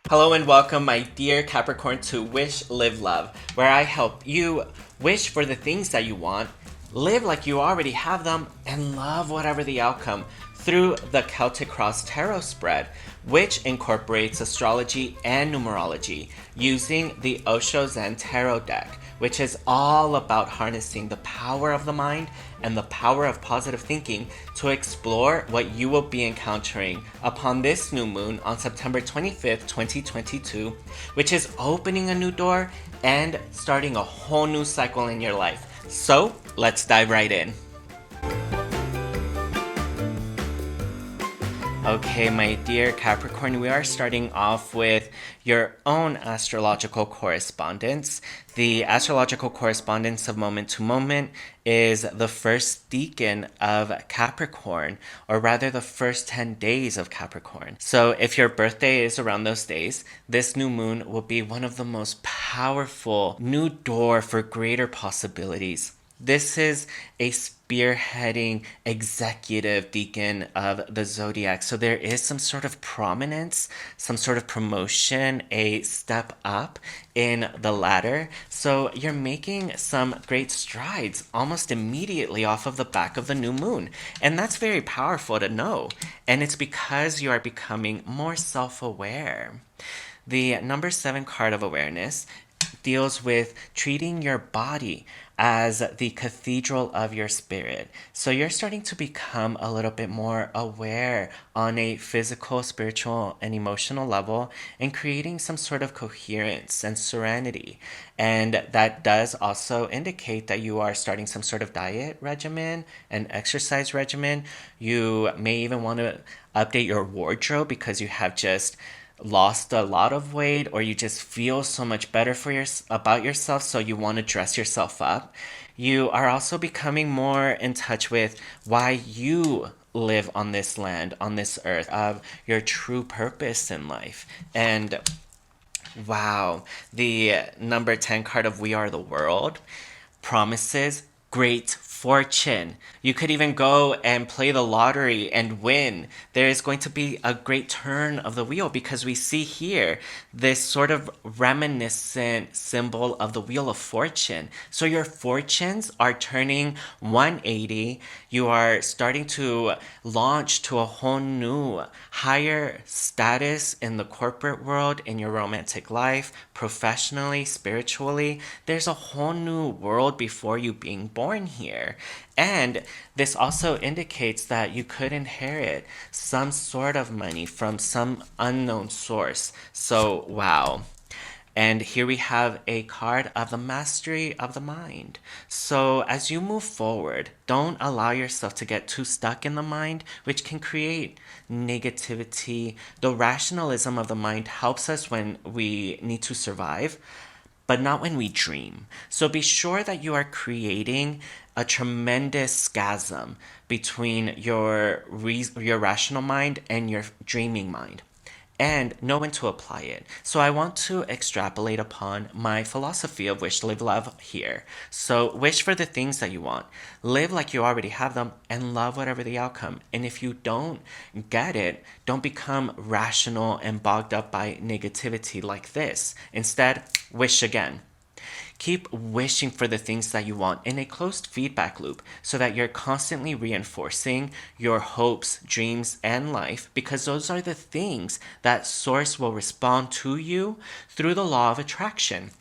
Hello and welcome, my dear Capricorn, to Wish, Live, Love, where I help you wish for the things that you want, live like you already have them, and love whatever the outcome through the Celtic Cross Tarot spread, which incorporates astrology and numerology using the Osho Zen Tarot deck, which is all about harnessing the power of the mind and the power of positive thinking to explore what you will be encountering upon this new moon on September 25th, 2022, which is opening a new door and starting a whole new cycle in your life. So, let's dive right in. Okay, my dear Capricorn, we are starting off with your own astrological correspondence. The astrological correspondence of moment to moment is the first decan of Capricorn, or rather the first 10 days of Capricorn. So if your birthday is around those days, this new moon will be one of the most powerful new door for greater possibilities. This is a spearheading executive decan of the zodiac. So there is some sort of prominence, some sort of promotion, a step up in the ladder. So you're making some great strides almost immediately off of the back of the new moon. And that's very powerful to know. And it's because you are becoming more self-aware. The number 7 card of awareness deals with treating your body as the cathedral of your spirit. So you're starting to become a little bit more aware on a physical, spiritual, and emotional level and creating some sort of coherence and serenity. And that does also indicate that you are starting some sort of diet regimen and exercise regimen. You may even want to update your wardrobe because you have just lost a lot of weight, or you just feel so much better about yourself, so you want to dress yourself up. You are also becoming more in touch with why you live on this land, on this earth, of your true purpose in life. And wow, the number 10 card of We Are the World promises great fortune. You could even go and play the lottery and win. There is going to be a great turn of the wheel because we see here this sort of reminiscent symbol of the Wheel of Fortune. So your fortunes are turning 180. You are starting to launch to a whole new, higher status in the corporate world, in your romantic life, professionally, spiritually. There's a whole new world before you being born here. And this also indicates that you could inherit some sort of money from some unknown source. So, wow. And here we have a card of the mastery of the mind. So as you move forward, don't allow yourself to get too stuck in the mind, which can create negativity. The rationalism of the mind helps us when we need to survive, but not when we dream. So be sure that you are creating a tremendous schism between your rational mind and your dreaming mind, and know when to apply it. So I want to extrapolate upon my philosophy of wish, live, love here. So wish for the things that you want, live like you already have them, and love whatever the outcome. And if you don't get it, don't become rational and bogged up by negativity like this. Instead, wish again. Keep wishing for the things that you want in a closed feedback loop so that you're constantly reinforcing your hopes, dreams, and life, because those are the things that Source will respond to you through the law of attraction.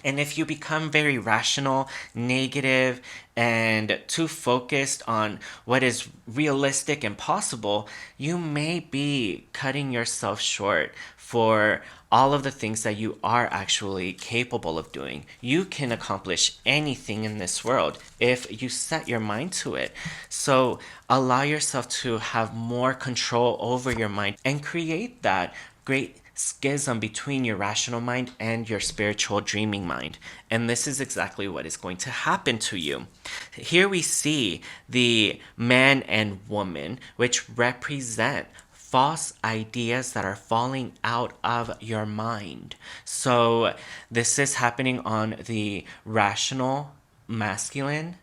And if you become very rational, negative, and too focused on what is realistic and possible, you may be cutting yourself short for all of the things that you are actually capable of doing. You can accomplish anything in this world if you set your mind to it. So allow yourself to have more control over your mind and create that great schism between your rational mind and your spiritual dreaming mind. And this is exactly what is going to happen to you. Here we see the man and woman, which represent false ideas that are falling out of your mind. So this is happening on the rational masculine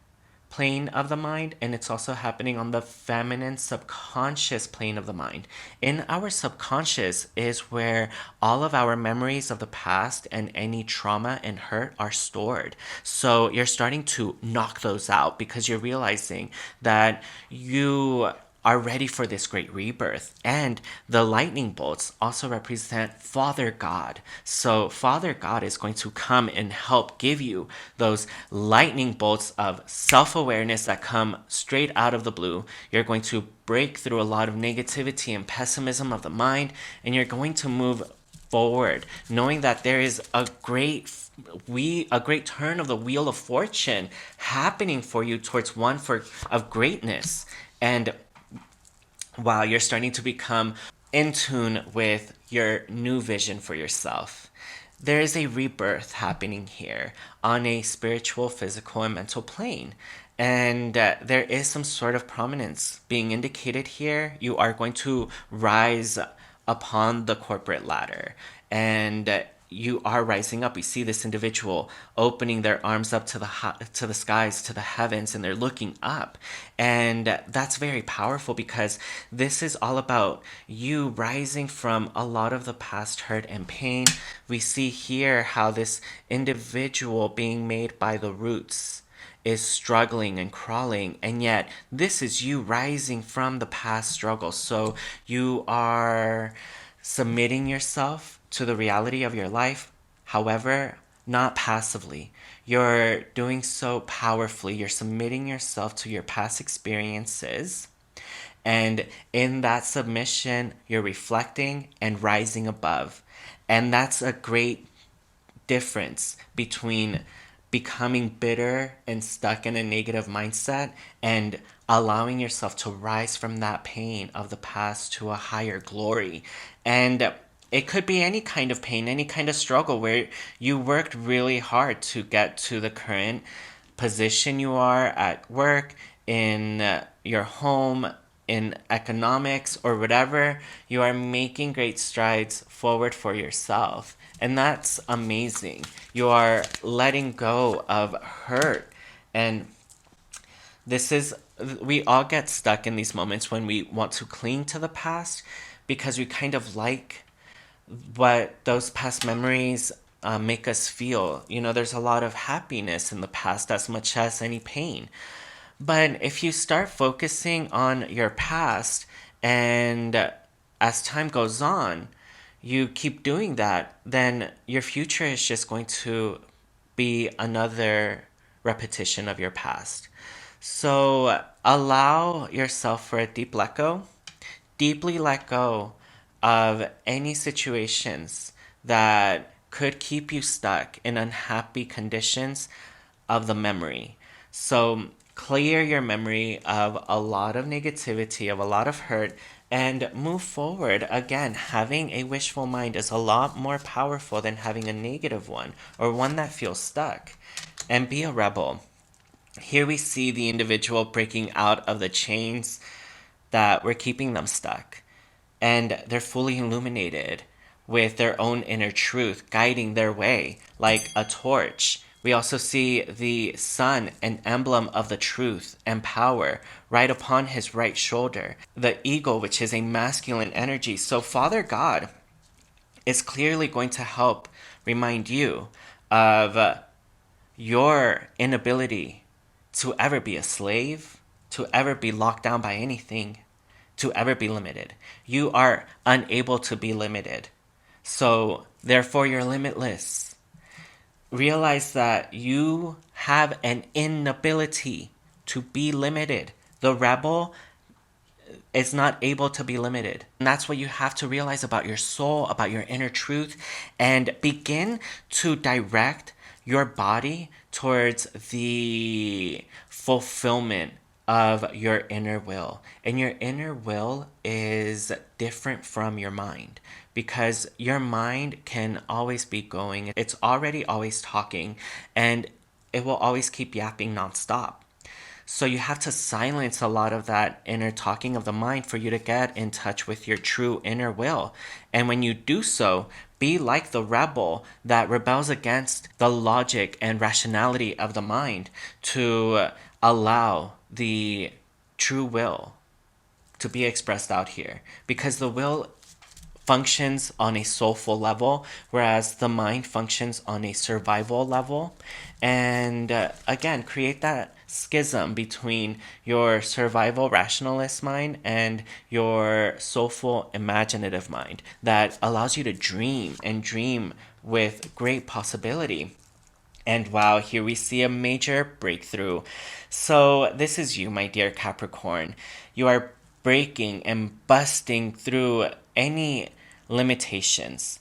plane of the mind, and it's also happening on the feminine subconscious plane of the mind. In our subconscious is where all of our memories of the past and any trauma and hurt are stored. So you're starting to knock those out because you're realizing that you are ready for this great rebirth. And the lightning bolts also represent Father God. So Father God is going to come and help give you those lightning bolts of self-awareness that come straight out of the blue. You're going to break through a lot of negativity and pessimism of the mind, and you're going to move forward knowing that there is a great turn of the wheel of fortune happening for you towards one of greatness. And wow, you're starting to become in tune with your new vision for yourself. There is a rebirth happening here on a spiritual, physical, and mental plane. And there is some sort of prominence being indicated here. You are going to rise upon the corporate ladder. And you are rising up. We see this individual opening their arms up to the skies, to the heavens, and they're looking up. And that's very powerful because this is all about you rising from a lot of the past hurt and pain. We see here how this individual being made by the roots is struggling and crawling, and yet this is you rising from the past struggle. So you are submitting yourself to the reality of your life, however, not passively. You're doing so powerfully. You're submitting yourself to your past experiences. And in that submission, you're reflecting and rising above. And that's a great difference between becoming bitter and stuck in a negative mindset and allowing yourself to rise from that pain of the past to a higher glory. And it could be any kind of pain, any kind of struggle where you worked really hard to get to the current position you are at work, in your home, in economics, or whatever. You are making great strides forward for yourself. And that's amazing. You are letting go of hurt. And we all get stuck in these moments when we want to cling to the past because we kind of like what those past memories make us feel. There's a lot of happiness in the past as much as any pain. But if you start focusing on your past and as time goes on, you keep doing that, then your future is just going to be another repetition of your past. So allow yourself for a deep let go. Deeply let go of any situations that could keep you stuck in unhappy conditions of the memory. So clear your memory of a lot of negativity, of a lot of hurt, and move forward. Again, having a wishful mind is a lot more powerful than having a negative one or one that feels stuck. And be a rebel. Here we see the individual breaking out of the chains that were keeping them stuck. And they're fully illuminated with their own inner truth guiding their way like a torch. We also see the sun, an emblem of the truth and power, right upon his right shoulder. The eagle, which is a masculine energy. So Father God is clearly going to help remind you of your inability to ever be a slave, to ever be locked down by anything, to ever be limited. You are unable to be limited. So therefore you're limitless. Realize that you have an inability to be limited. The rebel is not able to be limited. And that's what you have to realize about your soul, about your inner truth, and begin to direct your body towards the fulfillment of your inner will. And your inner will is different from your mind because your mind can always be going. It's already always talking and it will always keep yapping nonstop. So you have to silence a lot of that inner talking of the mind for you to get in touch with your true inner will. And when you do so, be like the rebel that rebels against the logic and rationality of the mind to allow the true will to be expressed out here, because the will functions on a soulful level, whereas the mind functions on a survival level. And again, create that schism between your survival rationalist mind and your soulful imaginative mind that allows you to dream and dream with great possibility. And wow, here we see a major breakthrough. So, this is you, my dear Capricorn. You are breaking and busting through any limitations.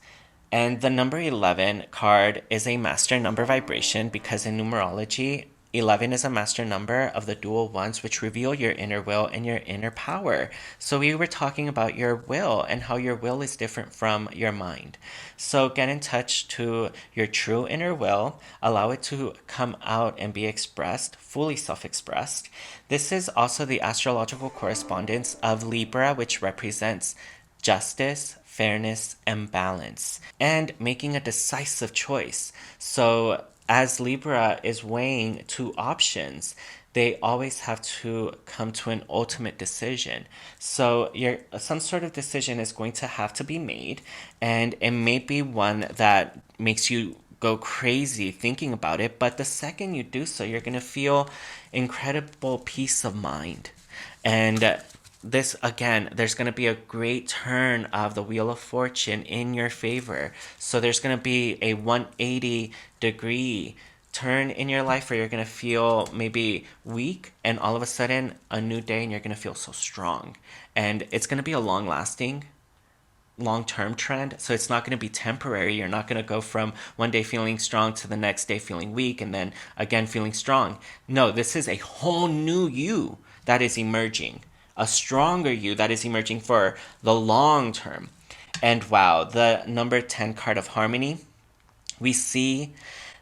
And the number 11 card is a master number vibration, because in numerology, 11 is a master number of the dual ones, which reveal your inner will and your inner power. So we were talking about your will and how your will is different from your mind. So get in touch to your true inner will, allow it to come out and be expressed, fully self-expressed. This is also the astrological correspondence of Libra, which represents justice, fairness, and balance, and making a decisive choice. So as Libra is weighing two options, they always have to come to an ultimate decision. So some sort of decision is going to have to be made, and it may be one that makes you go crazy thinking about it, but the second you do so, you're going to feel incredible peace of mind. And this again, there's going to be a great turn of the Wheel of Fortune in your favor. So there's going to be a 180-degree turn in your life where you're going to feel maybe weak, and all of a sudden a new day and you're going to feel so strong. And it's going to be a long-term trend, so it's not going to be temporary. You're not going to go from one day feeling strong to the next day feeling weak and then again feeling strong. No, this is a whole new you that is emerging, a stronger you that is emerging for the long term. And wow, the number 10 card of harmony, we see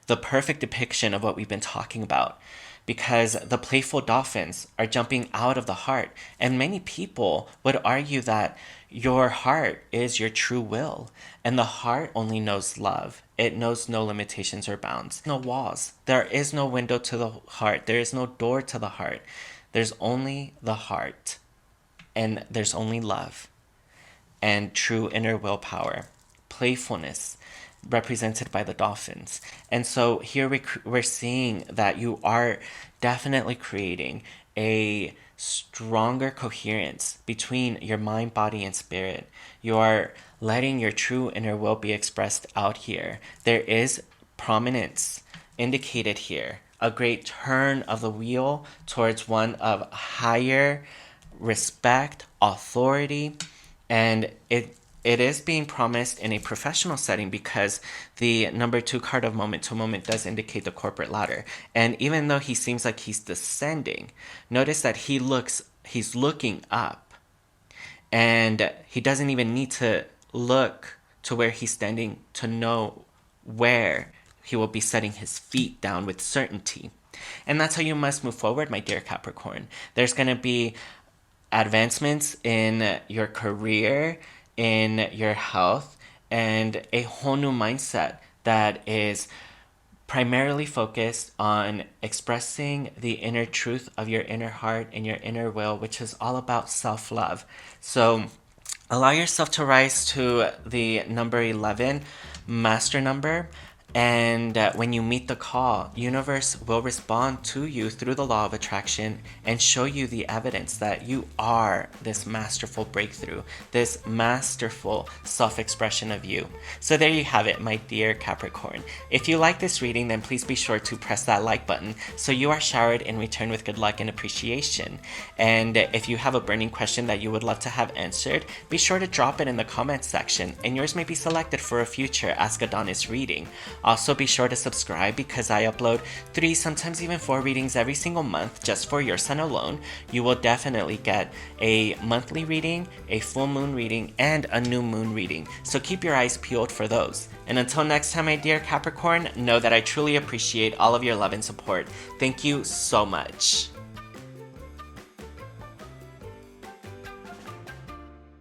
the perfect depiction of what we've been talking about, because the playful dolphins are jumping out of the heart. And many people would argue that your heart is your true will, and the heart only knows love. It knows no limitations or bounds, no walls. There is no window to the heart. There is no door to the heart. There's only the heart, and there's only love and true inner willpower, playfulness, represented by the dolphins. And so here we're seeing that you are definitely creating a stronger coherence between your mind, body, and spirit. You are letting your true inner will be expressed out here. There is prominence indicated here, a great turn of the wheel towards one of higher respect, authority, and it is being promised in a professional setting, because the number 2 card of moment to moment does indicate the corporate ladder. And even though he seems like he's descending, notice that he's looking up, and he doesn't even need to look to where he's standing to know where he will be setting his feet down with certainty. And that's how you must move forward, my dear Capricorn. There's going to be advancements in your career, in your health, and a whole new mindset that is primarily focused on expressing the inner truth of your inner heart and your inner will, which is all about self-love. So allow yourself to rise to the number 11 master number. And when you meet the call, universe will respond to you through the law of attraction and show you the evidence that you are this masterful breakthrough, this masterful self-expression of you. So there you have it, my dear Capricorn. If you like this reading, then please be sure to press that like button so you are showered in return with good luck and appreciation. And if you have a burning question that you would love to have answered, be sure to drop it in the comments section, and yours may be selected for a future Ask Adonis reading. Also, be sure to subscribe, because I upload 3, sometimes even 4 readings every single month just for your sun alone. You will definitely get a monthly reading, a full moon reading, and a new moon reading. So keep your eyes peeled for those. And until next time, my dear Capricorn, know that I truly appreciate all of your love and support. Thank you so much.